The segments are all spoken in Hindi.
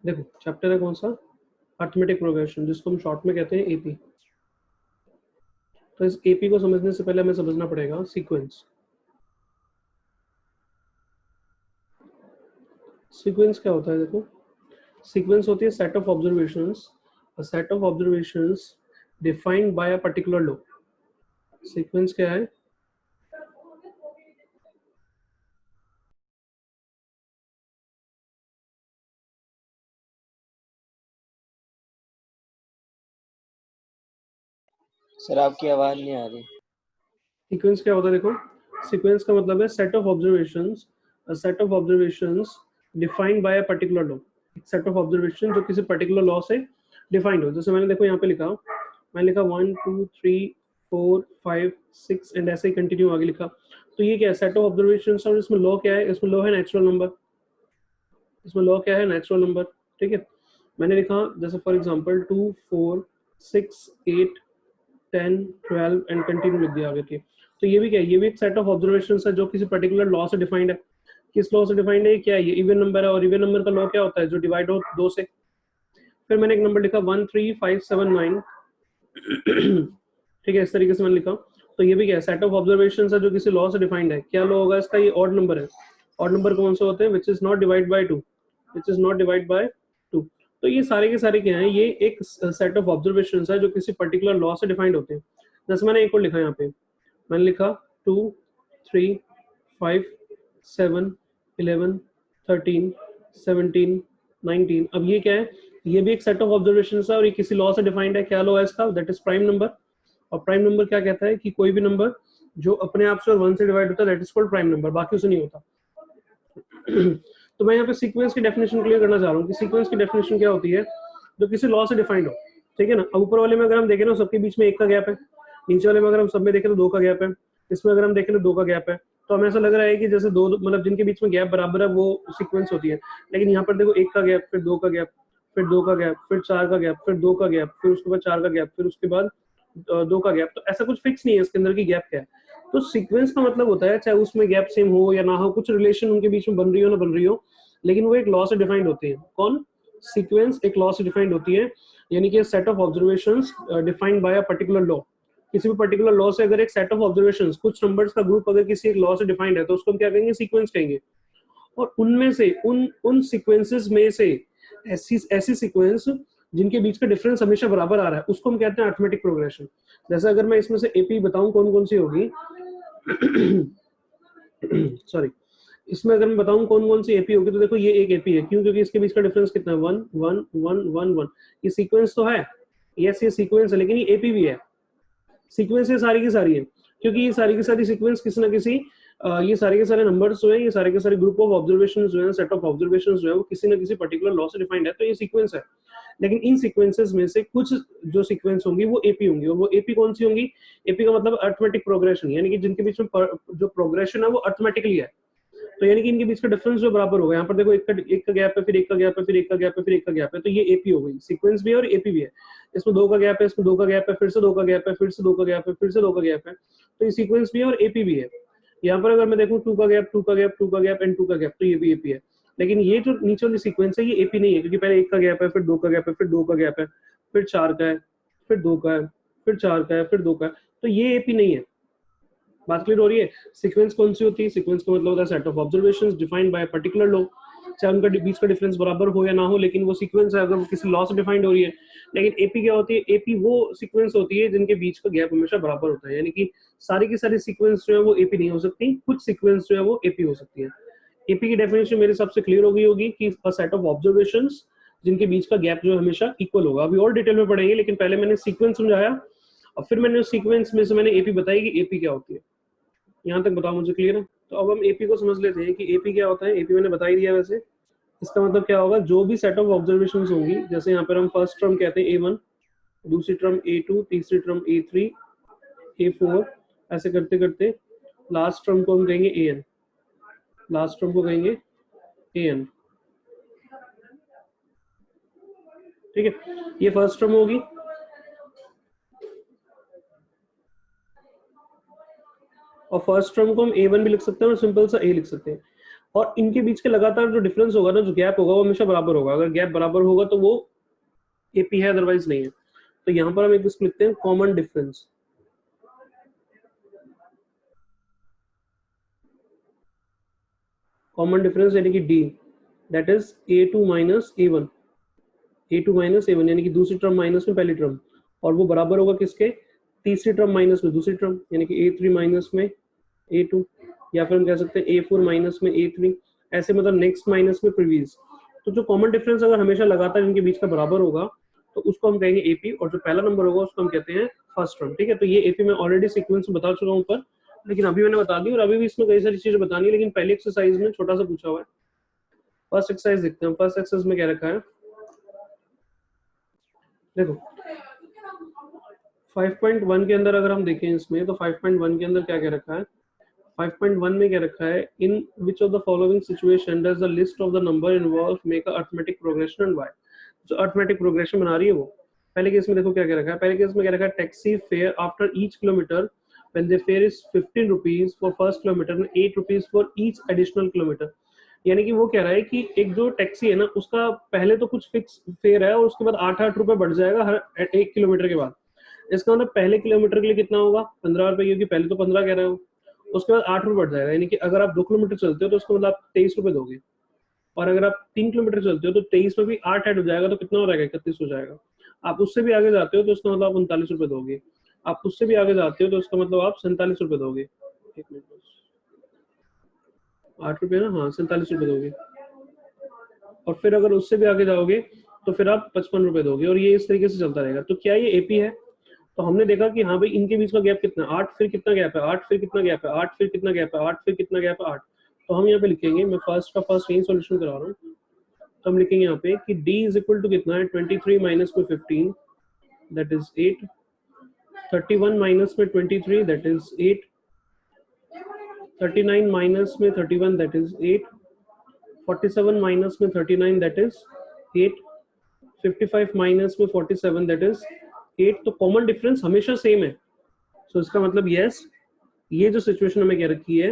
देखो चैप्टर है कौन सा, अर्थमेटिक प्रोग्रेशन, जिसको हम शॉर्ट में कहते हैं एपी। तो इस एपी को समझने से पहले हमें समझना पड़ेगा सीक्वेंस। सीक्वेंस क्या होता है? देखो सीक्वेंस होती है set of observations, a set of observations defined by a particular law. Sequence क्या है? सर आपकी आवाज नहीं आ रही। सीक्वेंस क्या होता है? देखो सीक्वेंस का मतलब है set of observations, a set of observations defined by a particular law. एक सेट ऑफ ऑब्जर्वेशन जो किसी पर्टिकुलर लॉ से डिफाइंड हो। जैसे मैंने देखो यहाँ पे लिखा, मैंने लिखा 1 2 3 4 5 6 एंड ऐसे ही कंटिन्यू आगे लिखा। तो ये क्या है? Set of observations. और इसमें लॉ क्या है? इसमें लॉ है नेचुरल नंबर। इसमें लॉ क्या है? Natural number. ठीक है, मैंने लिखा जैसे फॉर एग्जांपल 2 4 6 8 10 12 एंड कंटिन्यू लिख दिया आगे के। तो ये भी क्या है? ये भी एक सेट ऑफ ऑब्जर्वेशन है जो किसी पर्टिकुलर लॉ से डिफाइंड है। किस लॉ से डिफाइंड है? क्या है? ये इवन नंबर है, और इवन नंबर का लॉ क्या होता है? जो डिवाइड हो दो से। फिर मैंने एक नंबर लिखा 1 3 5 7 9। ठीक है, इस तरीके से मैंने लिखा। तो ये भी क्या है? सेट ऑफ ऑब्जर्वेशन है जो किसी लॉ से डिफाइंड है। क्या लॉ होगा इसका? ये ऑड नंबर है। ऑड नंबर कौन से होते हैं? Which is not divide by two, which is not divide by two. तो ये सारे के सारे क्या है? ये एक सेट ऑफ ऑब्जर्वेशन है जो किसी पर्टिकुलर लॉ से डिफाइंड होते हैं। जैसे मैंने एक और लिखा यहाँ पे, मैंने लिखा 2 3 5 7 11 13 17 19। अब ये क्या है? ये भी एक सेट ऑफ ऑब्जर्वेशन है और ये किसी लॉ से डिफाइंड है। क्या लॉ है इसका? That is prime number. और प्राइम नंबर क्या कहता है? कि कोई भी नंबर जो अपने आप से और 1 से डिवाइड होता है that is called prime number, बाकी उसे नहीं होता। तो मैं यहाँ पे सीक्वेंस की डेफिनेशन क्लियर करना चाह रहा हूँ कि सीक्वेंस की डेफिनेशन क्या होती है? जो किसी लॉ से डिफाइंड हो। ठीक है ना? अब ऊपर वाले में अगर हम देखें ना, सबके बीच में 1 का गैप है। नीचे वाले में अगर हम सब में देखें तो 2 का गैप है। इसमें अगर हम देखें तो 2 का गैप है। तो हमें ऐसा लग रहा है कि जैसे दो मतलब जिनके बीच में गैप बराबर है वो सीक्वेंस होती है। लेकिन यहाँ पर देखो 1 का गैप, फिर 2 का गैप, फिर 2 का गैप, फिर 4 का गैप, फिर 2 का गैप, फिर उसके बाद 4 का गैप, फिर उसके बाद 2 का गैप। तो ऐसा कुछ फिक्स नहीं है इसके अंदर की गैप क्या है। तो सीक्वेंस का मतलब होता है चाहे उसमें गैप सेम हो या ना हो, कुछ रिलेशन उनके बीच में बन रही हो ना बन रही हो, लेकिन वो एक लॉ से डिफाइंड होते हैं। कौन? सीक्वेंस एक लॉ से डिफाइंड होती है, यानी कि set of observations defined by a particular law. किसी भी पर्टिकुलर लॉ से अगर एक सेट ऑफ ऑब्जर्वेशंस, कुछ नंबर्स का ग्रुप अगर किसी एक लॉ से डिफाइंड है तो उसको हम क्या कहेंगे? सीक्वेंस कहेंगे। और उनमें से उन सीक्वेंसेस में से ऐसी ऐसी सीक्वेंस जिनके बीच का डिफरेंस हमेशा बराबर आ रहा है उसको हम कहते हैं अर्थमेटिक प्रोग्रेशन। जैसे अगर मैं इसमें से एपी बताऊं कौन कौन सी होगी, सॉरी, इसमें अगर मैं बताऊं कौन कौन सी एपी होगी, तो देखो ये एक एपी है। क्यों? क्योंकि इसके बीच का डिफरेंस कितना है? 1 1 1 1 1 ये सीक्वेंस तो है, यस ये सीक्वेंस है, लेकिन ये एपी भी है। सीक्वेंस ये सारी की सारी है, क्योंकि ये सारी की सारी सीक्वेंस किसी ना किसी ये सारे के सारे नंबर्स जो है, ये सारे के सारे ग्रुप ऑफ ऑब्जर्वेशन जो है, सेट ऑफ ऑब्जर्वेशन जो है, वो किसी ना किसी पर्टिकुलर लॉ से डिफाइंड है, तो ये सीक्वेंस है। लेकिन इन सीक्वेंसेस में से कुछ जो सीक्वेंस होंगी वो एपी होंगी। और वो एपी कौन सी होंगी? एपी का मतलब अर्थमेटिक प्रोग्रेशन, यानी कि जिनके बीच में जो प्रोग्रेशन है वो अर्थमेटिकली है। तो यानी कि इनके बीच का डिफरेंस जो बराबर होगा। यहाँ पर देखो एक का गैप है, फिर 1 का गैप है, फिर 1 का गैप है, फिर 1 का गैप है। तो ये एपी हो गई, सीक्वेंस भी है और एपी भी है। इसमें 2 का गैप है, इसमें 2 का गैप है, फिर से 2 का गैप है, फिर से 2 का गैप है, फिर से 2 का गैप है। तो ये सीक्वेंस भी है और एपी भी है। यहाँ पर अगर मैं देखूँ 2 का गैप, 2 का गैप, 2 का गैप एंड 2 का गैप, तो ये भी एपी है। लेकिन ये जो नीचे वाली सीक्वेंस है ये एपी नहीं है, क्योंकि पहले 1 का गैप है, फिर 2 का गैप है, फिर 2 का गैप है, फिर 4 का है, फिर 2 का है, फिर 4 का है, फिर 2 का है। तो ये एपी नहीं है। बात क्लियर हो रही है? सीक्वेंस कौन सी होती है? सीक्वेंस का मतलब होता है set of observations defined by particular law. चाहे उनका बीच का डिफरेंस बराबर हो या ना हो, लेकिन वो सीक्वेंस है अगर वो किसी लॉ से डिफाइंड हो रही है। लेकिन एपी क्या होती है? एपी वो सीक्वेंस होती है जिनके बीच का गैप हमेशा बराबर होता है, यानी कि सारी की सारी सीक्वेंस जो है वो एपी नहीं हो सकती, कुछ सीक्वेंस जो है वो एपी हो सकती है। एपी की डेफिनेशन मेरे हिसाब से क्लियर हो गई होगी कि अ सेट ऑफ ऑब्जर्वेशंस जिनके बीच का गैप जो है हमेशा इक्वल होगा। अभी और डिटेल में पढ़ेंगे, लेकिन पहले मैंने सीक्वेंस समझाया और फिर मैंने उस सीक्वेंस में से मैंने एपी बताई कि एपी क्या होती है। यहाँ तक बताओ मुझे, क्लियर है? तो अब हम एपी को समझ लेते हैं कि एपी क्या होता है। एपी मैंने बता ही दिया वैसे। इसका मतलब क्या होगा? जो भी सेट ऑफ ऑब्जर्वेशन होंगी, जैसे यहाँ पर हम फर्स्ट टर्म कहते हैं A1, दूसरी टर्म A2, तीसरी टर्म A3, A4, ऐसे करते करते लास्ट टर्म को हम कहेंगे AN। लास्ट टर्म को कहेंगे AN। ठीक है, ये फर्स्ट टर्म होगी। और फर्स्ट टर्म को हम A1 भी लिख सकते हैं और सिंपल सा A लिख सकते हैं। और इनके बीच के लगातार जो डिफरेंस होगा ना, जो गैप होगा, वो हमेशा बराबर होगा। अगर गैप बराबर होगा तो वो एपी है, अदरवाइज नहीं है। तो यहाँ पर हम एक इसको लिखते हैं कॉमन डिफरेंस। कॉमन डिफरेंस यानी कि D, that is A2 minus A1, A2 minus A1 यानी कि दूसरी टर्म माइनस में पहली टर्म, और वो बराबर होगा किसके, तीसरी टर्म माइनस में दूसरी टर्म, यानी कि A3 माइनस में A2, या फिर हम कह सकते हैं A4 माइनस में A3, ऐसे मतलब नेक्स्ट माइनस में प्रीवियस। तो जो कॉमन डिफरेंस अगर हमेशा लगातार इनके बीच का बराबर होगा तो उसको हम कहेंगे एपी, और जो पहला नंबर होगा उसको हम कहते हैं फर्स्ट टर्म। ठीक है, तो ये एपी मैं ऑलरेडी सीक्वेंस में बता चुका हूँ ऊपर, लेकिन अभी मैंने बता दी, और अभी भी इसमें कई सारी चीजें बतानी है, लेकिन पहली एक्सरसाइज में छोटा सा पूछा हुआ है। फर्स्ट एक्सरसाइज देखते हैं। फर्स्ट एक्सरसाइज में क्या रखा है, देखो 5.1 के अंदर अगर हम देखें इसमें, तो 5.1 के अंदर क्या क्या रखा है, 5.1 में क्या रखा है, in which of the following situation does the list of the number involve make a arithmetic progression and why. जो अरिथमेटिक प्रोग्रेशन बना रही है वो, पहले केस में देखो क्या क्या रखा है, पहले केस में क्या रखा है, taxi fare after each kilometre when the fare is 15 rupees for first kilometer and 8 rupees for each additional kilometer। यानी कि वो कह रहा है कि एक जो टैक्सी है ना, उसका पहले तो कुछ फिक्स फेयर है और उसके बाद 8-8 रुपए बढ़ जाएगा हर 1 किलोमीटर के बाद। इसका मतलब पहले किलोमीटर के लिए कितना होगा, 15 रुपए, क्योंकि पहले तो 15 कह रहे हो, उसके बाद 8 रुपए बढ़ जाएगा। यानी कि अगर आप 2 किलोमीटर चलते हो तो उसका मतलब आप 23 रुपए दोगे, और अगर आप 3 किलोमीटर चलते हो तो 23 में भी 8 ऐड हो जाएगा, तो कितना हो जाएगा, 31 हो जाएगा। आप उससे भी आगे जाते हो तो उसका मतलब आप 39 रुपए दोगे, आप उससे भी आगे जाते हो तो उसका मतलब आप 47 रुपए दोगे। 8 रुपए ना, हाँ 47 रुपए दोगे, और फिर अगर उससे भी आगे जाओगे तो फिर आप 55 रुपए दोगे, और ये इस तरीके से चलता रहेगा। तो क्या ये एपी है, तो हमने देखा कि हाँ भाई इनके बीच का गैप कितना है, 8 फिर कितना गैप है, 8 फिर कितना गैप है, 8 फिर कितना गैप है, 8 फिर कितना गैप है, 8। तो हम यहाँ पे लिखेंगे, मैं फर्स्ट का फर्स्ट यही सॉल्यूशन करा रहा हूँ, तो हम लिखेंगे यहाँ पे कि d इज इक्वल टू कितना है, 23 माइनस में 15 दैट इज 8, 31 माइनस में 23 दैट इज 8, 39 माइनस में 31 दैट इज 8, 47 माइनस में 39 दैट इज 8, 55 माइनस में 47 दैट इज 8। तो कॉमन डिफरेंस हमेशा सेम है। सो इसका मतलब यस, ये जो सिचुएशन हमें क्या रखी है,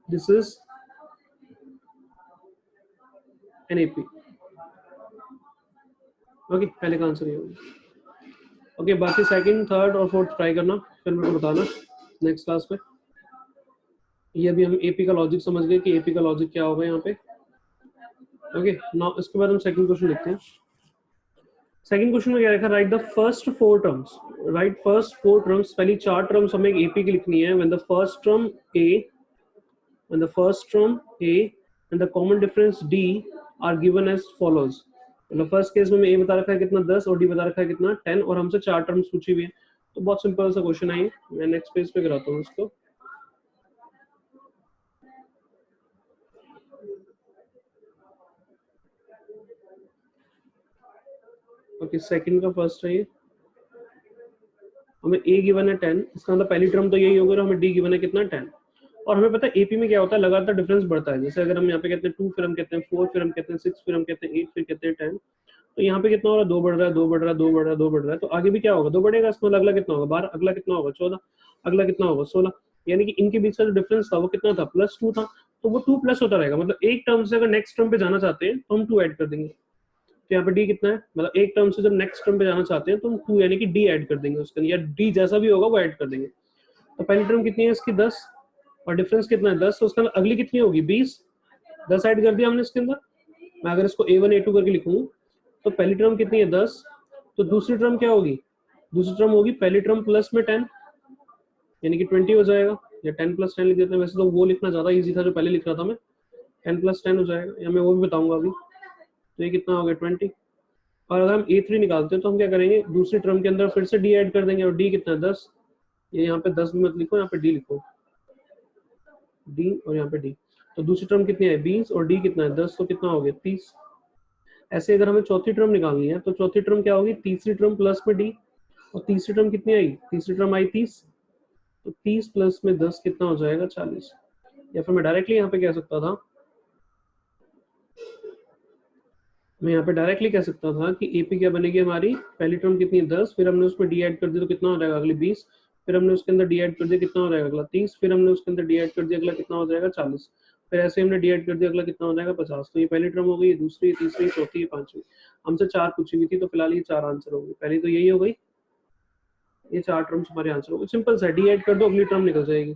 this is an AP. Okay, पहले का आंसर ये होगा। ओके, बाकी सेकंड, थर्ड और फोर्थ ट्राई करना, फिर मेरे को बताना नेक्स्ट क्लास में। ये अभी हम एपी का लॉजिक समझ गए कि एपी का लॉजिक क्या होगा यहाँ पे। ओके, नाउ इसके बाद हम सेकंड क्वेश्चन लिखते हैं। सेकंड क्वेश्चन में क्या रखा, right the first 4 terms, right first 4 terms, पहली 4 टर्म्स हमें एपी की लिखनी है। When the first term a, when the first term a and the common difference d are given as follows। मतलब फर्स्ट केस में a बता रखा है कितना 10 और d बता रखा है कितना 10, और हमसे 4 टर्म्स पूछी हुई है। तो बहुत सिंपल सा क्वेश्चन है ये, मैं नेक्स्ट पेज पे कराता हूँ इसको। ओके, सेकंड का फर्स्ट है ये, हमें a गिवन है 10, इसका मतलब पहली टर्म तो यही होगी, और हमें d गिवन है कितना 10। और हमें पता है एपी में क्या होता है, लगातार डिफरेंस बढ़ता है। जैसे अगर हम यहाँ पे कहते हैं 2, फिर हम कहते हैं 4, फिर हम कहते हैं 6, फिर हम कहते हैं 8, फिर कहते हैं 10, तो यहाँ पे कितना हो रहा है, 2 बढ़ रहा है, 2 बढ़ रहा है, 2 बढ़ रहा है, 2 बढ़ रहा है। तो आगे भी क्या होगा, 2 बढ़ेगा, इसका मतलब अगला कितना होगा 12, अगला कितना होगा 14, अगला कितना होगा 16। यानी कि इनके बीच का जो डिफरेंस था वो कितना था, +2 था, तो वो 2 प्लस होता रहेगा। मतलब एक टर्म से अगर नेक्स्ट टर्म पे जाना चाहते हैं तो हम 2 ऐड कर देंगे। तो यहाँ पे डी कितना है, मतलब एक टर्म से जब नेक्स्ट टर्म पे जाना चाहते हैं तो हम 2 यानी कि डी ऐड कर देंगे उसके अंदर, या डी जैसा भी होगा वो ऐड कर देंगे। तो पहली टर्म कितनी है इसकी 10, और डिफरेंस कितना है 10, तो उसका अगली कितनी होगी 20, 10 ऐड कर दिया हमने इसके अंदर। मैं अगर इसको a1 a2 करके लिखूं तो पहली टर्म कितनी है 10, तो दूसरी टर्म क्या होगी, दूसरी टर्म होगी पहली टर्म प्लस में 10 यानी कि 20 हो जाएगा, या 10 + 10 लिख देते हैं। वैसे तो वो लिखना ज्यादा इजी था जो पहले लिख रहा था मैं, 10 + 10 हो जाएगा, या मैं वो भी बताऊंगा अभी। तो ये कितना हो गया 20, और अगर हम a3 निकालते हैं तो हम क्या करेंगे, दूसरी टर्म के अंदर फिर से d ऐड कर देंगे, और d कितना है 10, ये यहाँ पे 10 भी मत लिखो, यहाँ पे d लिखो, d और यहाँ पे d। तो दूसरी टर्म कितनी है 20 और d कितना है 10, तो कितना हो गया 30। ऐसे अगर हमें चौथी टर्म निकालनी है तो चौथी टर्म क्या होगी, तीसरी टर्म प्लस में d, और तीसरी टर्म कितनी आई, तीसरी टर्म आई 30, तो 30 प्लस में 10 कितना हो जाएगा 40। या फिर मैं डायरेक्टली यहाँ पे कह सकता था, मैं यहाँ पे डायरेक्टली कह सकता था कि एपी क्या बनेगी हमारी, पहली टर्म कितनी है 10, फिर हमने उसमें डी ऐड कर दी तो कितना हो जाएगा अगली 20, फिर हमने उसके अंदर डी ऐड कर दिया, कितना हो जाएगा अगला 30, फिर हमने उसके अंदर डी ऐड कर दिया, अगला कितना हो जाएगा 40, फिर ऐसे हमने डी ऐड कर दिया, अगला कितना हो जाएगा 50। तो ये पहली टर्म हो गई, दूसरी, तीसरी, चौथी, पांचवी। हमसे 4 पूछी हुई थी तो फिलहाल ये 4 आंसर हो गई। पहली तो यही हो गई, ये 4 टर्म्स हमारे आंसर हो गए। सिंपल सा, डी ऐड कर दो, अगली टर्म निकल जाएगी।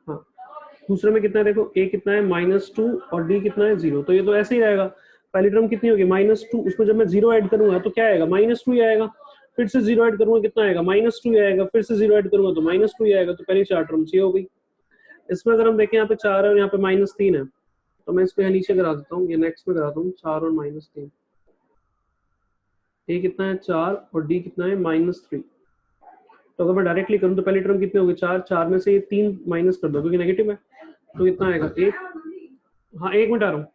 हाँ, दूसरे में कितना है देखो, a कितना है -2 और d कितना है 0, तो ये तो ऐसे ही आएगा। पहली टर्म कितनी होगी -2, उसमें जब मैं 0 ऐड करूंगा तो क्या आएगा, -2 ही आएगा। फिर से 0 ऐड करूंगा, कितना आएगा, -2 ही आएगा। फिर से 0 ऐड करूंगा तो -2 ही आएगा। तो पहली 4 टर्म्स ये हो गई। इसमें अगर हम देखें, यहाँ पे 4 है और यहाँ पे -3 है, तो मैं इसको यहाँ नीचे करा देता हूँ, ये नेक्स्ट में कराता हूँ, 4 और -3। a कितना है 4 और d कितना है -3। तो अगर मैं डायरेक्टली करूँ तो पहली टर्म कितनी होगी 4, 4 में से ये 3 माइनस कर दो क्योंकि नेगेटिव है, तो कितना आएगा 1। हाँ 1 मिनट आ रहा हूँ,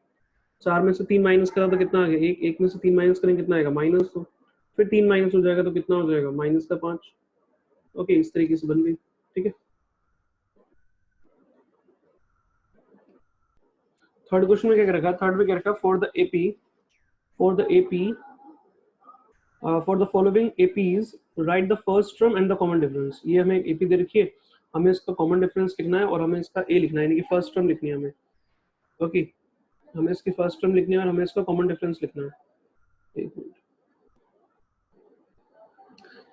4 में से 3 माइनस करा तो कितना आ गया 1, 1 में से 3 माइनस करेंगे कितना आएगा -2, फिर 3 माइनस हो जाएगा तो कितना हो जाएगा -5। ओके, इस तरीके से बन गई। ठीक है, थर्ड क्वेश्चन में क्या रखा, थर्ड में क्या रखा, for the AP for the following APs right the first term and the common difference. ये हमें एपी दे रखी है, हमें इसका कॉमन डिफरेंस लिखना है और हमें इसका ए लिखना है, यानी कि फर्स्ट टर्म लिखनी है हमें। ओके, हमें इसकी फर्स्ट टर्म लिखनी है और हमें इसका कॉमन डिफरेंस लिखना है। एक मिनट,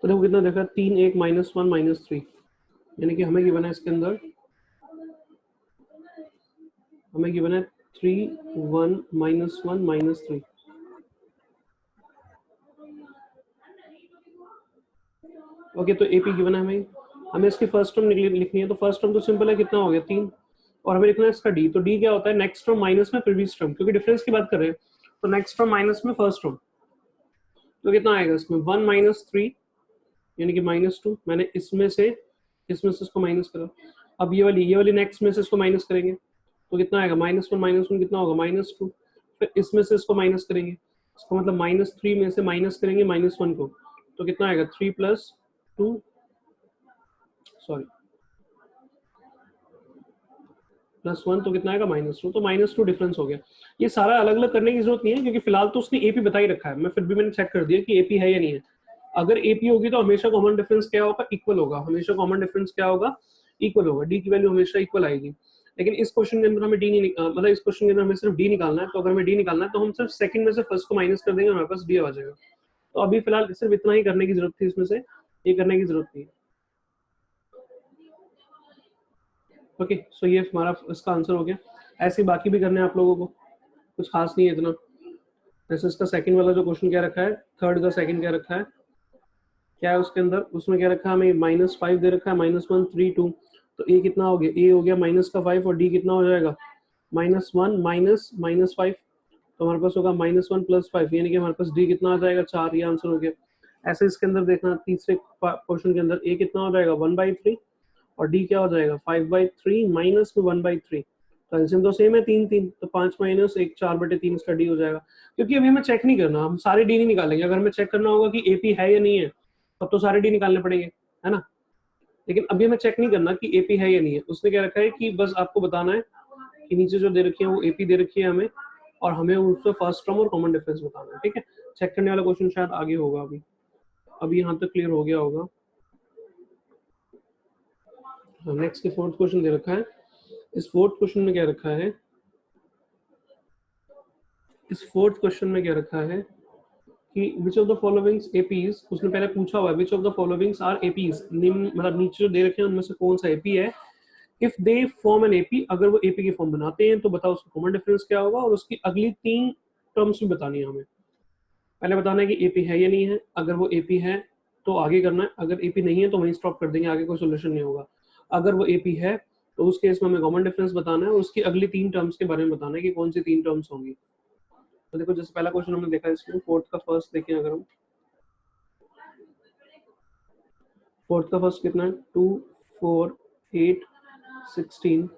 तो देखो कितना देखा, 3 1 -1 -3, यानी कि हमें गिवन है इसके अंदर, हमें गिवन है 3 1 -1 -3। ओके, तो एपी गिवन है हमें इसकी फर्स्ट टर्म लिखनी है। तो फर्स्ट टर्म तो सिंपल है, कितना हो गया 3, और हमें लिखना है इसका डी। तो डी क्या होता है, नेक्स्ट टर्म माइनस में प्रीवियस टर्म, क्योंकि डिफरेंस की बात कर रहे हैं तो नेक्स्ट टर्म माइनस में फर्स्ट टर्म। तो कितना आएगा इसमें 1 -3, यानी कि -2। मैंने इसमें से इसको माइनस करा। अब ये वाली नेक्स्ट में से इसको माइनस करेंगे तो कितना आएगा -1 कितना होगा -2। फिर इसमें से इसको माइनस करेंगे, इसका मतलब -3 में से माइनस करेंगे -1 को, तो कितना आएगा 3 + 2, सॉरी +1, तो कितना आएगा -2। तो -2 डिफरेंस हो गया। ये सारा अलग अलग करने की जरूरत नहीं है, क्योंकि फिलहाल तो उसने एपी बता ही रखा है। मैं फिर भी मैंने चेक कर दिया कि एपी है या नहीं है। अगर एपी होगी तो हमेशा कॉमन डिफरेंस क्या होगा, इक्वल होगा। हमेशा कॉमन डिफरेंस क्या होगा, इक्वल होगा। डी की वैल्यू हमेशा इक्वल आएगी। लेकिन इस क्वेश्चन के अंदर हमें डी नहीं, मतलब इस क्वेश्चन के अंदर हमें सिर्फ डी निकालना है। तो अगर हमें डी निकालना है तो हम सिर्फ सेकंड में से फर्स्ट को माइनस कर देंगे, हमारे पास डी आ जाएगा। तो अभी फिलहाल सिर्फ इतना ही करने की जरूरत थी, इसमें से ये करने की जरूरत नहीं है। ओके, सो ये हमारा इसका आंसर हो गया। ऐसे बाकी भी करने हैं आप लोगों को, कुछ खास नहीं है इतना। जैसे इसका सेकंड वाला जो क्वेश्चन क्या रखा है, थर्ड का सेकंड क्या रखा है, क्या है उसके अंदर, उसमें क्या रखा है हमें -5 दे रखा है, -1 3 2। तो ए कितना हो गया, ए हो गया -5 और डी कितना हो जाएगा -1 -5। तो हमारे पास होगा -1 + 5, यानी कि हमारे पास डी कितना आ जाएगा 4। ये आंसर हो गया। ऐसे इसके अंदर देखना, तीसरे क्वेश्चन के अंदर ए कितना हो जाएगा 1/3 और डी क्या हो जाएगा 5/3 -1/3। तो एलसीएम तो सेम है 3 3, तो 5 - 1 4/3 इसका डी हो जाएगा। क्योंकि अभी हमें चेक नहीं करना, हम सारे डी नहीं निकालेंगे। अगर हमें चेक करना होगा कि एपी है या नहीं है तब तो सारे डी निकालने पड़ेंगे, है ना। लेकिन अभी हमें चेक नहीं करना कि एपी है या नहीं है। उसने क्या रखा है कि बस आपको बताना है कि नीचे जो दे रखी है वो एपी दे रखी है हमें, और हमें उसमें फर्स्ट टर्म और कॉमन डिफरेंस बताना है। ठीक है, चेक करने वाला क्वेश्चन शायद आगे होगा। अभी यहाँ तक क्लियर हो गया होगा। नेक्स्ट के फोर्थ क्वेश्चन दे रखा है। इस फोर्थ क्वेश्चन में क्या रखा है, इस फोर्थ क्वेश्चन में क्या रखा है कि which of the followings APs, उसने पहले पूछा हुआ है which of the followings are APs, निम्न मतलब नीचे जो दे रखे हैं उनमें से कौन सा एपी है। If they form an AP, अगर वो एपी की फॉर्म बनाते हैं तो बताओ उसका कॉमन डिफरेंस क्या होगा, और उसकी अगली 3 टर्म्स भी बतानी है हमें। पहले बताना है कि एपी है या नहीं है, अगर वो एपी है तो आगे करना है, अगर एपी नहीं है तो वहीं स्टॉप कर देंगे, आगे कोई सोल्यूशन नहीं होगा। अगर वो एपी है तो उस केस में हमें कॉमन डिफरेंस बताना है और उसकी अगली 3 टर्म्स के बारे में बताना है कि कौन सी 3 टर्म्स होंगी। तो देखो जैसे पहला क्वेश्चन हमने देखा, इसमें फोर्थ का फर्स्ट देखें, अगर हम फोर्थ का फर्स्ट कितना है 2 4 8 16।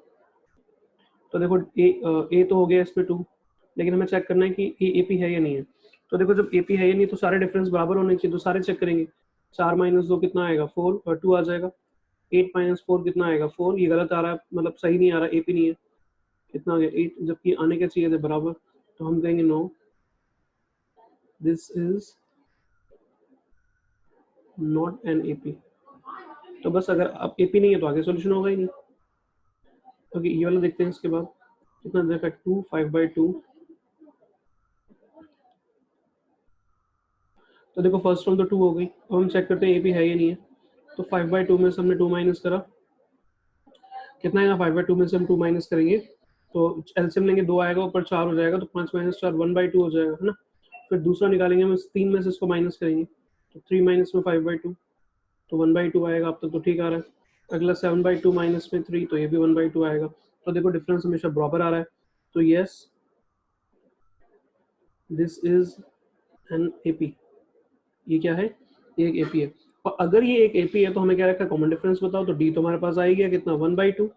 तो देखो ए तो हो गया इसमें 2, लेकिन हमें चेक करना है कि ये एपी है या नहीं है। तो देखो जब एपी है या नहीं तो सारे डिफरेंस बराबर होने चाहिए, तो सारे चेक करेंगे। 4 - 2 कितना आएगा 4 और 2 आ जाएगा। 8 - 4 कितना आएगा 4, ये गलत आ रहा है, मतलब सही नहीं आ रहा, एपी नहीं है। कितना आ गया 8, जबकि आने के चाहिए थे बराबर। तो हम कहेंगे no, this is not an AP. तो बस अगर अब एपी नहीं है तो आगे सॉल्यूशन होगा ही नहीं। ओके, ये वाला देखते हैं। इसके बाद कितना देखा, 2 5/2। तो देखो फर्स्ट टर्म तो 2 हो गई। अब हम चेक करते हैं एपी है या नहीं है। तो 5/2 में से हमने 2 माइनस करा, कितना आएगा? 5/2 में से हम 2 माइनस करेंगे तो एलसीएम लेंगे, 2 आएगा, ऊपर 4 हो जाएगा, तो 5 - 4 1/2 हो जाएगा, है ना। फिर दूसरा निकालेंगे हम, 3 में से इसको माइनस करेंगे, तो 3 माइनस में 5/2, तो 1/2 आएगा। अब तक तो ठीक आ रहा है। अगला 7/2 माइनस में 3, तो ये भी 1/2 आएगा। तो देखो डिफरेंस हमेशा बराबर आ रहा है। तो yes, this is an AP. ये क्या है? ये एक एपी है। और अगर ये एक एपी है तो हमें क्या रखा है? कॉमन डिफरेंस बताओ। तो डी तो हमारे पास आ ही गया, कितना? 1/2।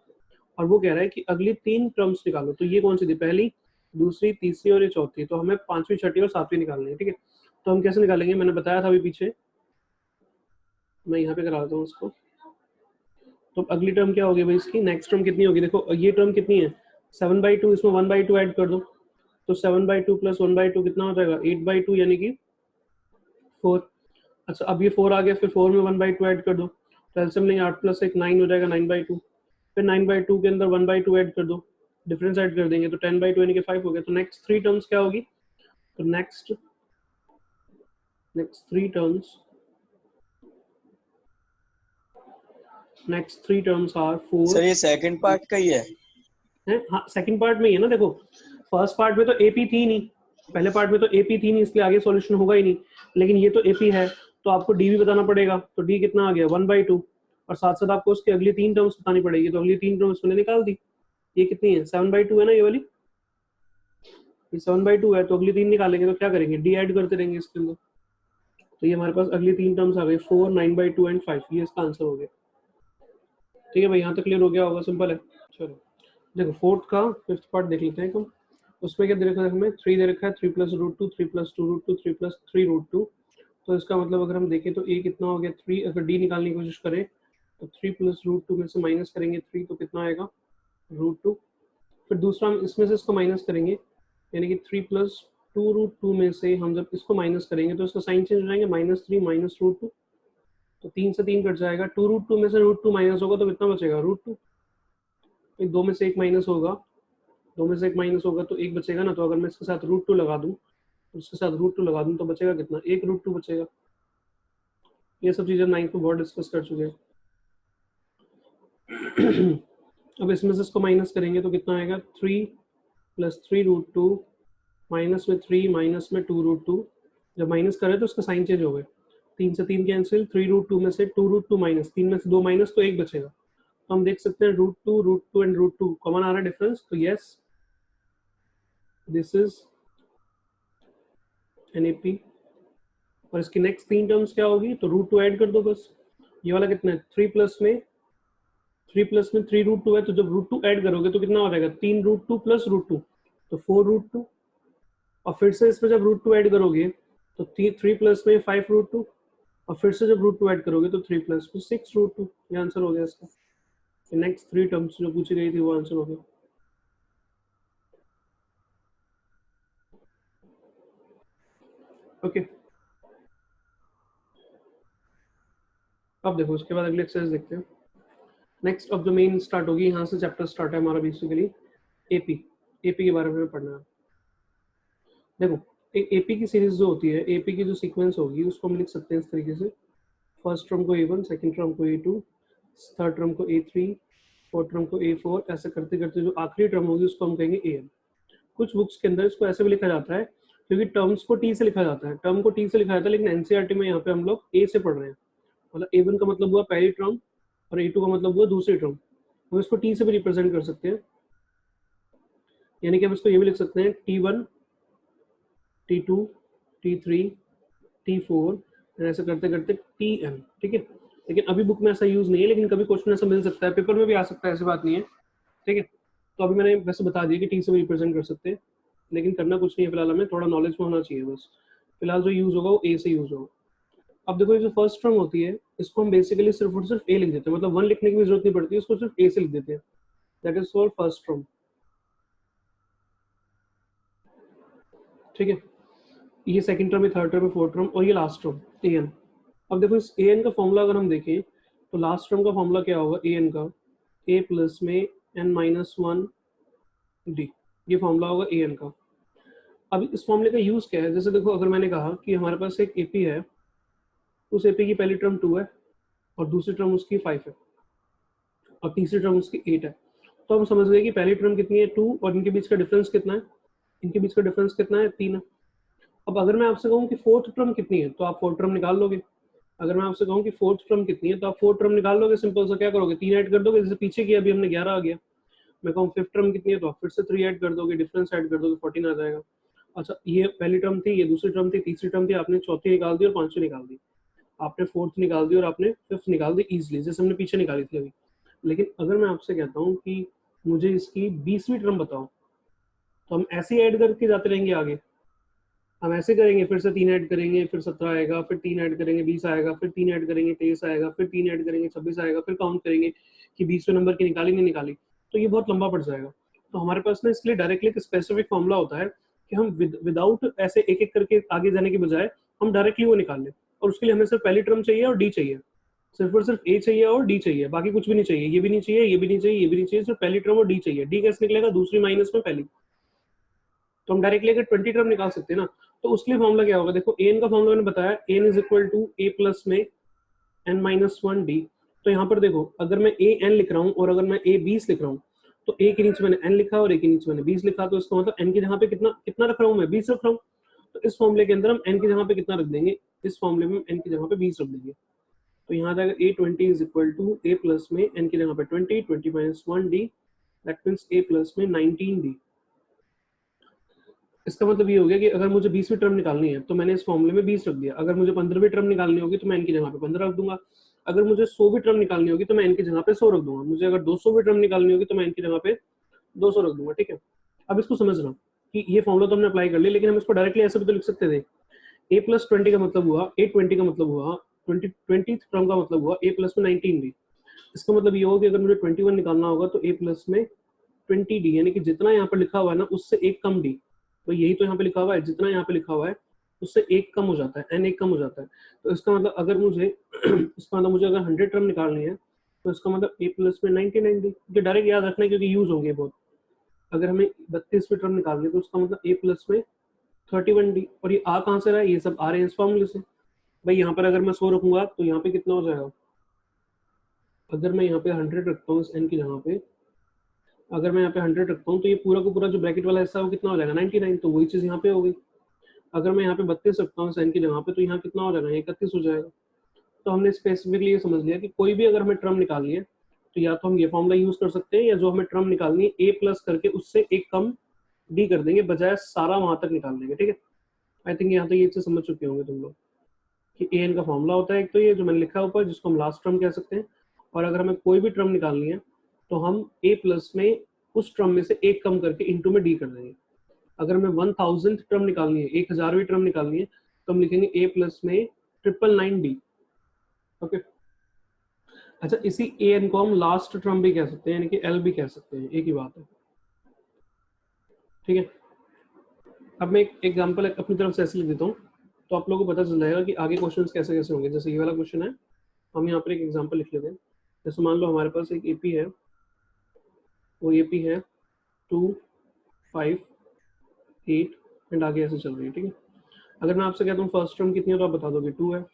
और वो कह रहा है कि अगली 3 टर्म्स निकालो। तो ये कौन सी थी? पहली, दूसरी, तीसरी और ये चौथी। तो हमें पांचवी, छठी और सातवीं निकालनी है, ठीक है। तो हम कैसे निकालेंगे? मैंने बताया था अभी पीछे, मैं यहाँ पे करा देता हूँ उसको। तो अगली टर्म क्या होगी भाई इसकी? नेक्स्ट टर्म कितनी होगी? देखो ये टर्म कितनी है? 7/2, इसमें 1/2 ऐड कर दो। तो 7/2 प्लस 1/2 कितना हो जाएगा? 8/2, यानी कि 4। अच्छा, अब ये 4 आ गया, फिर 4 में 1/2 ऐड कर दो। तो एलसीएम लेंगे, 8 + 1 9 हो जाएगा, 9/2। फिर 9/2 के अंदर 1/2 ऐड कर दो, डिफरेंस ऐड कर देंगे, तो 10/2 यानी कि 5 हो गया। तो नेक्स्ट 3 टर्म्स क्या होगी? तो next 3 terms, next 3 terms are 4 sir ये सेकंड पार्ट का ही है। है। हाँ, सेकंड पार्ट में ही है ना। देखो फर्स्ट पार्ट में तो एपी थी नहीं, पहले पार्ट में तो एपी थी नहीं, इसलिए आगे सॉल्यूशन होगा ही नहीं। लेकिन ये तो एपी है, तो आपको डी भी बताना पड़ेगा। तो डी कितना आ गया? 1/2। और साथ साथ आपको उसकी अगली 3 टर्म्स बतानी पड़ेगी। तो अगली 3 टर्म्स मैंने निकाल दी। ये कितनी है? 7/2 है ना ये वाली, ये 7/2 है। तो अगली 3 निकालेंगे तो क्या करेंगे? डी ऐड करते रहेंगे इसके अंदर। तो ये हमारे पास अगली 3 टर्म्स आ गई, 4 9/2 एंड 5। ये इसका आंसर हो गया। ठीक है भाई, यहाँ तक क्लियर हो गया होगा, सिंपल है। चलो देखो फोर्थ का 5th पार्ट देख लेते हैं हम। उसमें क्या दे रखा है हमें? 3 दे रखा है, 3 + √2, 3 + 2√2, 3 + 3√2। तो इसका मतलब अगर हम देखें तो ए कितना हो गया? 3। अगर डी निकालने की कोशिश करें तो 3 + √2 में से माइनस करेंगे 3, तो कितना आएगा? √2। फिर दूसरा हम इसमें से इसको माइनस करेंगे, यानी कि 3 + 2√2 में से हम जब इसको माइनस करेंगे तो इसका साइन चेंज हो जाएंगे, -3 -√2। तो 3 से 3 कट जाएगा, 2√2 में से √2 माइनस होगा तो कितना बचेगा? √2। 2 में से 1 माइनस होगा, 2 में से 1 माइनस होगा तो 1 बचेगा ना। तो अगर मैं इसके साथ √2 लगा दूं, उसके साथ √2 लगा दूं, तो बचेगा कितना? 1 √2 बचेगा। ये सब चीज़ें 9th में बहुत डिस्कस कर चुके हैं। अब इसमें से इसको माइनस करेंगे तो कितना आएगा? 3 + 3√2 माइनस में 3 माइनस में 2√2। जब माइनस करें तो उसका साइन चेंज हो गया, 3 से 3 कैंसिल, 3√2 में से 2√2 माइनस, 3 में से 2 माइनस, तो 1 बचेगा। तो हम देख सकते हैं √2 एंड √2 कॉमन आ रहा है डिफरेंस। तो yes, this is an AP. और इसकी नेक्स्ट 3 टर्म्स क्या होगी? तो √2 ऐड कर दो बस। ये वाला कितना है? 3 + में 3√2 है, तो जब √2 ऐड करोगे तो कितना हो जाएगा? 3√2 + √2, तो 4√2। और फिर से इसमें जब √2 ऐड करोगे तो 3 + में 5√2, और फिर से जब √2 ऐड करोगे तो 3 + में 6√2। ये आंसर हो गया इसका। नेक्स्ट 3 टर्म्स जो पूछी गई थी वो आंसर हो गया। ओके, अब देखो उसके बाद अगले एक्सरसाइज देखते हैं। नेक्स्ट अब जो मेन स्टार्ट होगी, यहाँ से चैप्टर स्टार्ट है हमारा बेसिकली एपी। एपी के बारे में पढ़ना है। देखो एपी की सीरीज जो होती है, एपी की जो सीक्वेंस होगी उसको हम लिख सकते हैं इस तरीके से। फर्स्ट टर्म को A1, सेकंड टर्म को A2, थर्ड टर्म को A3, फोर्थ टर्म को A4, ऐसे करते करते जो आखिरी टर्म होगी उसको हम कहेंगे AN। कुछ बुक्स के अंदर इसको ऐसे भी लिखा जाता है, क्योंकि टर्म्स को टी से लिखा जाता है, टर्म को टी से लिखा जाता है, लेकिन एनसीईआरटी में यहाँ पे हम लोग ए से पढ़ रहे हैं। मतलब A1 का मतलब हुआ पहली टर्म और A2 का मतलब हुआ दूसरी टर्म। हम इसको टी से भी रिप्रेजेंट कर सकते हैं, यानी कि हम इसको ये भी लिख सकते हैं T1, T2, T3, T4, ऐसे करते करते TN। ठीक है, लेकिन अभी बुक में ऐसा यूज नहीं है, लेकिन कभी क्वेश्चन ऐसा मिल सकता है, पेपर में भी आ सकता है, ऐसी बात नहीं है। ठीक है, तो अभी मैंने वैसे बता दिया कि टी से भी रिप्रेजेंट कर सकते हैं, लेकिन करना कुछ नहीं है फिलहाल, हमें थोड़ा नॉलेज में होना चाहिए बस। फिलहाल जो यूज होगा वो ए से यूज होगा। अब देखो ये जो फर्स्ट टर्म होती है इसको हम बेसिकली सिर्फ और सिर्फ ए लिख देते हैं, मतलब 1 लिखने की भी जरूरत नहीं पड़ती, इसको सिर्फ ए से लिख देते हैं। That is for first term. ठीक है, ये सेकंड टर्म है, थर्ड टर्म है, फोर्थ टर्म, और ये लास्ट टर्म AN। अब देखो इस ए एन का फॉर्मूला अगर हम देखें तो लास्ट टर्म का फॉर्मूला क्या होगा ए एन का, ए प्लस में एन माइनस वन डी, ये फॉर्मूला होगा ए एन का। अब इस फॉर्मूले का यूज क्या है, जैसे देखो अगर मैंने कहा कि हमारे पास एक एपी है, उस एपी की पहली टर्म 2 है और दूसरी टर्म उसकी 5 है और तीसरी टर्म उसकी 8 है, तो हम समझ गए कि पहली टर्म कितनी है 2 और इनके बीच का डिफरेंस कितना है, इनके बीच का डिफरेंस कितना है 3 है। अब अगर मैं आपसे कहूँ कि फोर्थ टर्म कितनी है तो आप फोर्थ टर्म निकाल लोगे। अगर मैं आपसे कहूँ कि फोर्थ टर्म कितनी है तो आप फोर्थ टर्म निकाल लोगे, सिंपल सा क्या करोगे 3 ऐड कर दोगे, जैसे पीछे की अभी हमने 11 आ गया। मैं कहूँ फिफ्थ टर्म कितनी है तो आप फिर से 3 ऐड कर दोगे, डिफरेंस ऐड कर दोगे, 14 आ जाएगा। अच्छा ये पहली टर्म थी, ये दूसरी टर्म थी, तीसरी टर्म थी, आपने चौथी निकाल दी और पांचवी निकाल दी, आपने फोर्थ निकाल दी और आपने फिफ्थ निकाल दी इजिली, जैसे हमने पीछे निकाली थी अभी। लेकिन अगर मैं आपसे कहता हूँ कि मुझे इसकी 20वीं टर्म बताओ, तो हम ऐसे ऐड करके जाते रहेंगे आगे, हम ऐसे करेंगे, फिर से 3 ऐड करेंगे, फिर 17 आएगा, फिर 3 ऐड करेंगे 20 आएगा, फिर 3 ऐड करेंगे 23 आएगा, फिर 3 ऐड करेंगे 26 आएगा, फिर काउंट करेंगे कि 20वें नंबर की निकाली नहीं निकाली, तो ये बहुत लंबा पड़ जाएगा। तो हमारे पास ना इसके लिए डायरेक्टली एक स्पेसिफिक फॉर्मूला होता है कि हम विदाउट ऐसे एक एक करके आगे जाने के बजाय हम डायरेक्टली वो निकाल लें, और उसके लिए हमें सिर्फ पहली टर्म चाहिए और डी चाहिए, सिर्फ और सिर्फ ए चाहिए और डी चाहिए, बाकी कुछ भी नहीं चाहिए, ये भी नहीं चाहिए, ये भी नहीं चाहिए, ये भी नहीं चाहिए, सिर्फ पहली टर्म और डी चाहिए। डी कैसे निकलेगा, दूसरी माइनस में पहली, तो हम डायरेक्टली अगर 20 टर्म निकाल सकते हैं ना, तो उसके लिए फॉर्मूला क्या होगा, देखो एन का फॉर्मूला मैंने बताया, n is equal to a plus में एन माइनस वन डी। तो यहाँ पर देखो अगर मैं ए एन लिख रहा हूँ और अगर मैं ए 20 लिख रहा हूँ, तो ए के नीचे मैंने एन लिखा और ए के नीचे मैंने 20 लिखा, तो इसका मतलब एन की जगह पे कितना कितना रख रहा हूँ मैं, 20 रख रहा हूँ। तो इस फॉर्मूले के अंदर हम एन की जगह पे कितना रख देंगे, इस फॉर्मूले में एन की जगह पे 20 रख देंगे, तो यहाँ आ जाएगा a 20 is equal to a plus में एन की जगह पे 20, 20 minus one d, that means a plus में 19 डी। इसका मतलब ये हो गया कि अगर मुझे 20वीं टर्म निकालनी है तो मैंने इस फॉर्मूले में 20 रख दिया, अगर मुझे 15वीं टर्म निकालनी होगी तो मैं इनकी जगह पे 15 रख दूंगा, अगर मुझे 100वीं टर्म निकालनी होगी तो मैं इनकी जगह पे 100 रख दूंगा, मुझे अगर 200वीं टर्म निकालनी होगी तो मैं इनकी जगह पे 200 रख दूंगा। ठीक है, अब इसको समझना कि ये फॉर्मूला तो हमने अप्लाई कर लिया, लेकिन हम इसको डायरेक्टली ऐसे भी तो लिख सकते थे, ए प्लस 20 का मतलब हुआ, ए 20 का मतलब हुआ 20 टर्म का मतलब हुआ ए प्लस में 19 डी। इसका मतलब ये होगा कि अगर मुझे 21 निकालना होगा तो ए प्लस में 20 डी, यानी कि जितना यहाँ पर लिखा हुआ है ना उससे एक कम डी, तो यही तो यहाँ पे लिखा हुआ है, जितना यहाँ पे लिखा हुआ है उससे एक कम हो जाता है, एन एक कम हो जाता है। तो इसका मतलब अगर मुझे इसका मतलब मुझे अगर 100 टर्म निकालनी है तो इसका मतलब ए प्लस में 99 डी, ये डायरेक्ट याद रखना है क्योंकि यूज होंगे बहुत। अगर हमें 32वीं टर्म निकालनी है तो उसका मतलब ए प्लस में 31 डी, और ये आ कहाँ से रहा है, ये सब आ रहे हैं इस फॉर्मूले से। भाई यहाँ पर अगर मैं 100 रखूंगा तो यहाँ पे कितना हो जाएगा, अगर मैं यहाँ पे 100 रखता हूँ इस एन की जगह पे, अगर मैं यहाँ पे 100 रखता हूँ तो ये पूरा का पूरा जो ब्रैकेट वाला हिस्सा है वो कितना हो जाएगा 99, तो वही चीज़ यहाँ पे हो गई। अगर मैं यहाँ पे 32 रखता हूँ साइन की जगह पे तो यहाँ कितना हो जाएगा, 31 हो जाएगा। तो हमने स्पेसिफिकली ये समझ लिया कि कोई भी अगर हमें टर्म निकालनी है तो या तो हम ये फॉर्मूला यूज कर सकते हैं, या जो हमें टर्म निकालनी है ए प्लस करके उससे एक कम डी कर देंगे, बजाय सारा वहां तक निकाल देंगे। ठीक है, आई थिंक यहाँ तक ये चीज समझ चुके होंगे तुम लोग कि ए एन का फॉर्मूला होता है एक तो ये जो मैंने लिखा है ऊपर, जिसको हम लास्ट टर्म कह सकते हैं, और अगर हमें कोई भी टर्म निकालनी है तो हम ए प्लस में उस टर्म में से एक कम करके इंटू में डी कर देंगे। अगर हमें 1000th टर्म निकालनी है, 1000वीं टर्म निकालनी है, तो हम लिखेंगे ए प्लस में 999 डी। ओके, अच्छा इसी ए एन को हम लास्ट टर्म भी कह सकते हैं, यानी कि एल भी कह सकते हैं, एक ही बात है। ठीक है, अब मैं एक एग्जांपल अपनी तरफ से ऐसे लिख देता हूँ तो आप लोगों को पता चल जाएगा कि आगे क्वेश्चंस कैसे कैसे होंगे। जैसे ये वाला क्वेश्चन है, हम यहाँ पर एक एग्जांपल लिख लेते हैं। जैसे मान लो हमारे पास एक एपी है, वो एपी है 2, 5, 8 एंड आगे ऐसे चल रही है। ठीक है, अगर मैं आपसे कहता हूँ फर्स्ट टर्म कितनी है तो आप बता दोगे 2 है,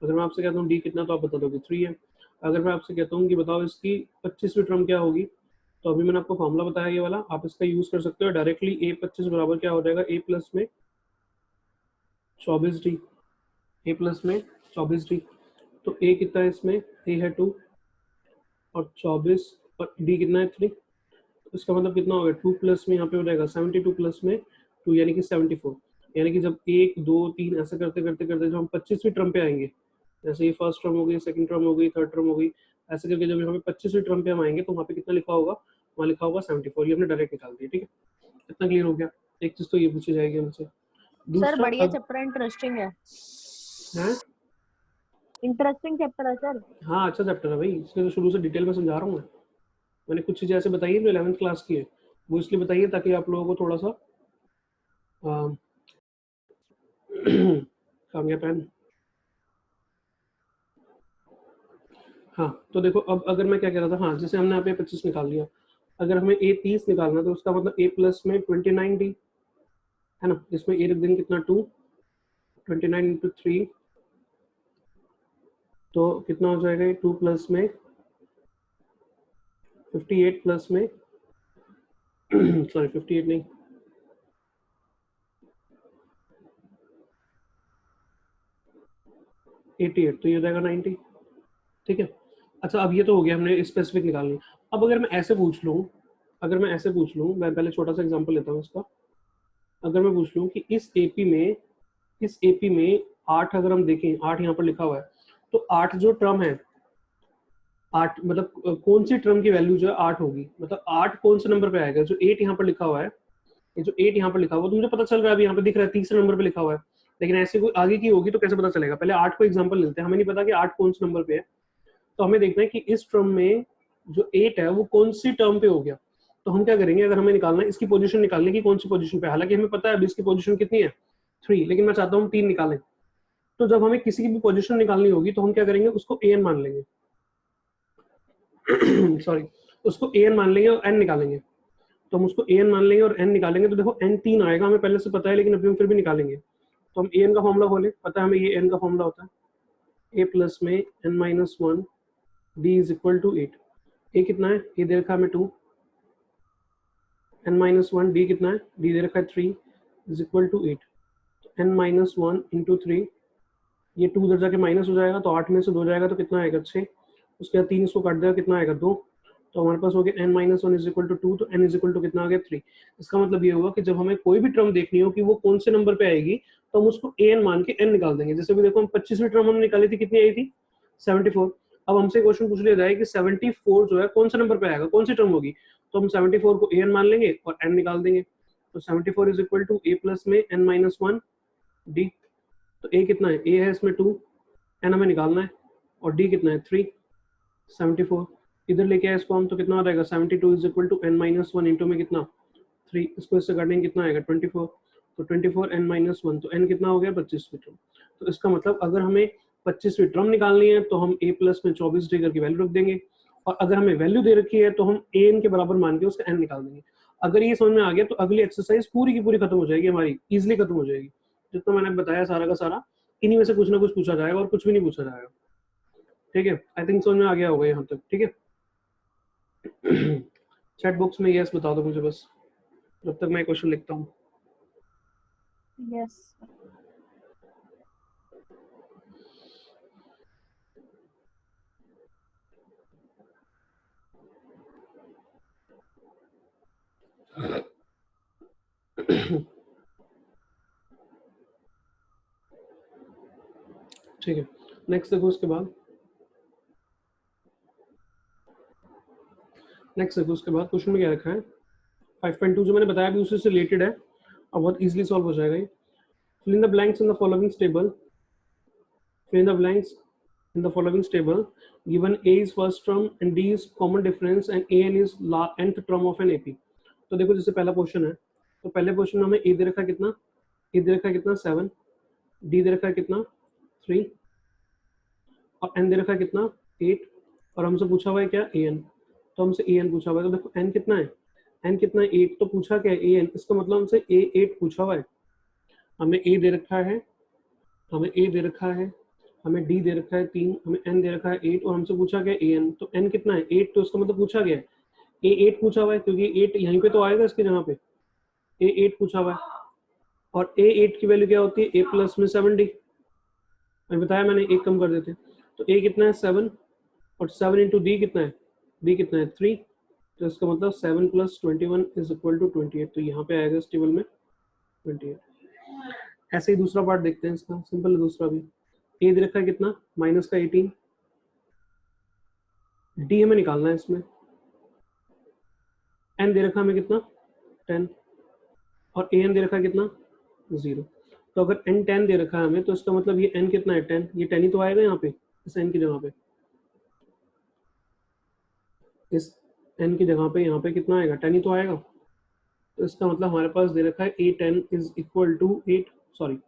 अगर मैं आपसे कहता हूँ डी कितना तो आप बता दोगे 3 है, अगर मैं आपसे कहता हूँ कि बताओ इसकी 25वीं टर्म क्या होगी, तो अभी मैंने आपको फॉर्मूला बताया ये वाला, आप इसका यूज कर सकते हो डायरेक्टली। ए 25 बराबर क्या हो जाएगा, ए प्लस में 24 डी, ए प्लस में 24 डी। तो ए कितना है इसमें, ए है 2 और 24 और डी कितना है 3, तो इसका मतलब कितना होगा 2 प्लस में यहाँ पे हो जाएगा 72 प्लस में 2 यानी कि 74। यानी कि जब 1 2 3 ऐसे करते करते करते जब हम 25वीं टर्म पे आएंगे, जैसे ये फर्स्ट टर्म हो गई, सेकंड टर्म हो गई, थर्ड टर्म हो गई, ऐसे करके जब यहाँ पे 25वीं टर्म पे हम आएंगे तो वहाँ पे कितना लिखा होगा, वहाँ लिखा होगा 74। ये हमने डायरेक्ट निकाल दिया। ठीक है, इतना क्लियर हो गया। एक चीज तो ये पूछी जाएगी हमसे। सर दूसरा बढ़िया चैप्टर है, इंटरेस्टिंग है। इंटरेस्टिंग चैप्टर है सर। हाँ अच्छा चैप्टर है भाई, इसलिए तो शुरू से डिटेल में समझा रहा हूँ मैं। मैंने कुछ चीज़ें ऐसे बताई है जो 11th क्लास की है, वो इसलिए बताइए ताकि आप लोगों को थोड़ा सा काम गया पेन। हाँ तो देखो अब अगर मैं क्या कह रहा था, हाँ जैसे हमने यहाँ पे 25 निकाल लिया, अगर हमें ए 30 निकालना है तो उसका मतलब ए प्लस में 29 डी है ना, इसमें ए रख देंगे कितना 2, 29 इंटू 3 तो कितना हो जाएगा, 2 प्लस में 58 प्लस में सॉरी 58 नहीं 88, तो ये हो जाएगा 90। ठीक है, अच्छा अब ये तो हो गया, हमने स्पेसिफिक निकालनी। अब अगर मैं ऐसे पूछ लूँ, अगर मैं ऐसे पूछ लूँ, मैं पहले छोटा सा एग्जांपल लेता हूँ इसका। अगर मैं पूछ लूँ कि इस एपी में, इस एपी में 8 अगर हम देखें, 8 यहाँ पर लिखा हुआ है, तो 8 जो टर्म है, 8 मतलब कौन सी टर्म की वैल्यू जो है 8 होगी, मतलब 8 कौन से नंबर पे आएगा, जो 8 यहाँ पर लिखा हुआ है, ये जो 8 यहाँ पर लिखा हुआ है तो मुझे पता चल रहा है, अभी यहाँ पे दिख रहा है तीसरे नंबर पे लिखा हुआ है, लेकिन ऐसे कोई आगे की होगी तो कैसे पता चलेगा। पहले 8 को एग्जांपल लेते हैं, हमें नहीं पता कि 8 कौन से नंबर पे है, तो हमें देखना है कि इस टर्म में जो 8 है वो कौन सी टर्म पे हो गया। तो हम क्या करेंगे, अगर हमें निकालना है इसकी पोजीशन निकालने की कौन सी पोजीशन पे, हालांकि हमें पता है अभी इसकी पोजीशन कितनी है 3, लेकिन मैं चाहता हूँ हम 3 निकालें। तो जब हमें किसी की भी पोजीशन निकालनी होगी तो हम क्या करेंगे, उसको ए एन मान लेंगे सॉरी, उसको ए एन मान लेंगे और एन निकालेंगे। तो हम उसको ए एन मान लेंगे और एन निकालेंगे, तो देखो एन 3 आएगा, हमें पहले से पता है, लेकिन अभी हम फिर भी निकालेंगे। तो हम ए एन का फॉर्मूला खोले, पता है हमें ये एन का फॉर्मूला होता है ए प्लस में n minus 1 d is equal to 8। A कितना है, ए दे रखा है हमें 2, एन माइनस 1 डी कितना है, डी दे रखा है 3 is equal to 8। N minus 1 into 3, ये 2 उधर जाके माइनस हो जाएगा, तो 8 में से 2 जाएगा तो कितना आएगा 6, उसके बाद 3 इसको काट देगा, कितना आएगा 2, तो हमारे पास हो गया n minus 1 is equal to 2, तो एन इज इक्वल टू कितना आ गया 3। इसका मतलब ये होगा कि जब हमें कोई भी टर्म देखनी हो कि वो कौन से नंबर पे आएगी, तो हम उसको ए एन मान के एन निकाल देंगे। जैसे भी देखो हम 25वीं टर्म हमने निकाली थी, कितनी आई थी 74। अब हमसे क्वेश्चन पूछ लिया जाए कि 74 जो है कौन से नंबर पे आएगा, कौन सी टर्म होगी, तो हम 74 को ए एन मान लेंगे और एन निकाल देंगे। तो 74 is equal to a plus में एन माइनस 1 डी, तो ए कितना है, ए है इसमें 2, एन हमें निकालना है, और डी कितना है 3, 74 इधर लेके आए इसको हम, तो कितना आ जाएगा 72 is equal to n minus 1 into में कितना 3, इसको इससे काटेंगे कितना आएगा 24, तो 24 एन माइनस 1, तो एन कितना हो गया 25वीं टर्म। तो इसका मतलब अगर हमें 25वीं टर्म निकालनी है तो हम ए प्लस में 24 डी करके वैल्यू रख देंगे, और अगर हमें वैल्यू दे रखी है तो हम ए एन के बराबर मान के उसका एन निकाल देंगे। अगर ये समझ में आ गया तो अगली एक्सरसाइज पूरी की पूरी खत्म हो जाएगी हमारी, इजिली खत्म हो जाएगी। जितना मैंने बताया सारा का सारा, इन्हीं में से कुछ ना कुछ पूछा जाएगा और कुछ भी नहीं पूछा जाएगा। ठीक है, आई थिंक समझ में आ गया होगा यहाँ तक। ठीक है, चैट बॉक्स में यस बता दो मुझे बस, जब तक मैं क्वेश्चन लिखता हूँ। यस ठीक है, नेक्स्ट देखो, उसके बाद क्वेश्चन में क्या रखा है 5.2, जो मैंने बताया भी उसी से रिलेटेड है और बहुत इजीली सॉल्व हो जाएगा ये। fill in the blanks in the following table, fill in the blanks in the following table, given a is first term and d is common difference and an is nth term of an AP। तो देखो जैसे पहला क्वेश्चन है, तो पहले क्वेश्चन में हमें a दे रखा है कितना, a दे रखा है कितना 7, d दे रखा है कितना 3 और n दे रखा है कितना 8, और हमसे पूछा हुआ है क्या an, तो हमसे an पूछा हुआ है। तो देखो n कितना है, n कितना है 8, तो पूछा क्या है an, इसका मतलब हमसे a8 पूछा हुआ है। हमें a दे रखा है, हमें a दे रखा है, हमें d दे रखा है 3, हमें n दे रखा है 8, और हमसे पूछा गया an, तो n कितना है 8, तो इसका मतलब पूछा गया है a8 पूछा हुआ है, क्योंकि 8 यहीं पे तो आएगा इसके जगह पे, a8 पूछा हुआ है। और a8 की वैल्यू क्या होती है, a प्लस में 7d, मैंने बताया, मैंने एक कम कर देते। तो a कितना है 7, और 7 इंटू d कितना है, d कितना है 3, तो इसका मतलब 7 प्लस 21 इज इक्वल टू 28, तो यहाँ पे आएगा इस टेबल में 28। ऐसे ही दूसरा पार्ट देखते हैं इसका, सिंपल है दूसरा भी। ए दे रखा है कितना माइनस का 18, डी हमें निकालना है इसमें, एन दे रखा हमें कितना 10, और ए एन दे रखा है कितना 0। तो अगर एन 10 दे रखा है हमें, तो इसका मतलब ये एन कितना है 10, ये 10 ही तो आएगा यहाँ पे इस एन की जगह पे, इस एन की जगह पे यहाँ पे कितना आएगा 10 ही तो आएगा। तो इसका मतलब हमारे पास दे रखा है a10 is equal to 8, sorry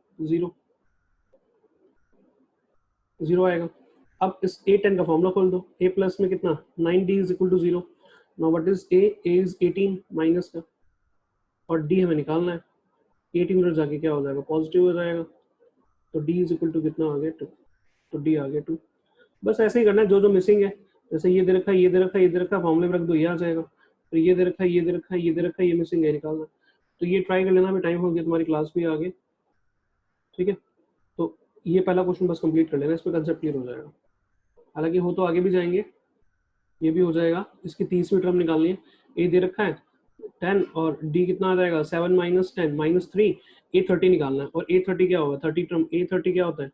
0 आएगा। अब इस A10 का फॉर्मूला खोल दो, a प्लस में कितना 9d is equal to 0। Now what is a is 18 minus का, और d हमें निकालना है, 18 उधर जाके क्या हो जाएगा, पॉजिटिव हो जाएगा, तो d इज इक्वल टू कितना आ गया 2, तो d आ गया 2। बस ऐसे ही करना है, जो जो मिसिंग है, जैसे ये दे रखा है, ये दे रखा है, ये दे रखा है, फॉर्मूले में रख दो, ये आ जाएगा। फिर ये दे रखा है, ये दे रखा है, ये दे रखा है, ये मिसिंग है, निकालना। तो ये ट्राई कर लेना, अभी टाइम हो गया, तुम्हारी क्लास भी आगे, ठीक है। तो ये पहला क्वेश्चन बस कंप्लीट कर लेना, इसमें कंसेप्ट क्लियर हो जाएगा। हालांकि हो तो आगे भी जाएंगे, ये भी हो जाएगा। इसकी 30वीं टर्म निकालनी है, ए दे रखा है 10 और डी कितना आ जाएगा 7 माइनस 10 माइनस 3, ए 30 निकालना है। और ए 30 क्या होगा, 30 टर्म ए 30 क्या होता है,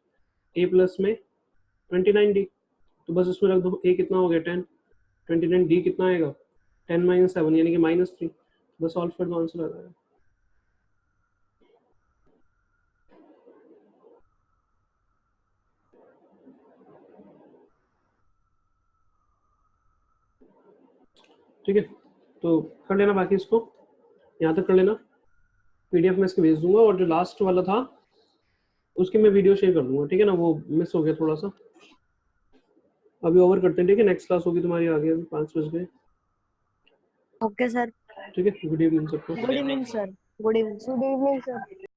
ए प्लस में 29 डी, तो बस इसमें रख दो, ए कितना हो गया 10, 29 डी कितना आएगा 10 माइनस 7 यानी कि माइनस 3, बस सॉल्व कर दो, आंसर आ जाएगा। ठीक है, तो कर लेना, बाकी इसको यहाँ तक कर लेना, पीडीएफ में इसके भेज दूंगा। और जो लास्ट वाला था उसकी मैं वीडियो शेयर कर दूंगा, ठीक है ना, वो मिस हो गया थोड़ा सा। अभी ओवर करते हैं, ठीक है, नेक्स्ट क्लास होगी तुम्हारी आगे 5 बजे। Okay sir. ठीक है, गुड इवनिंग सबको। Good evening sir. Good evening sir.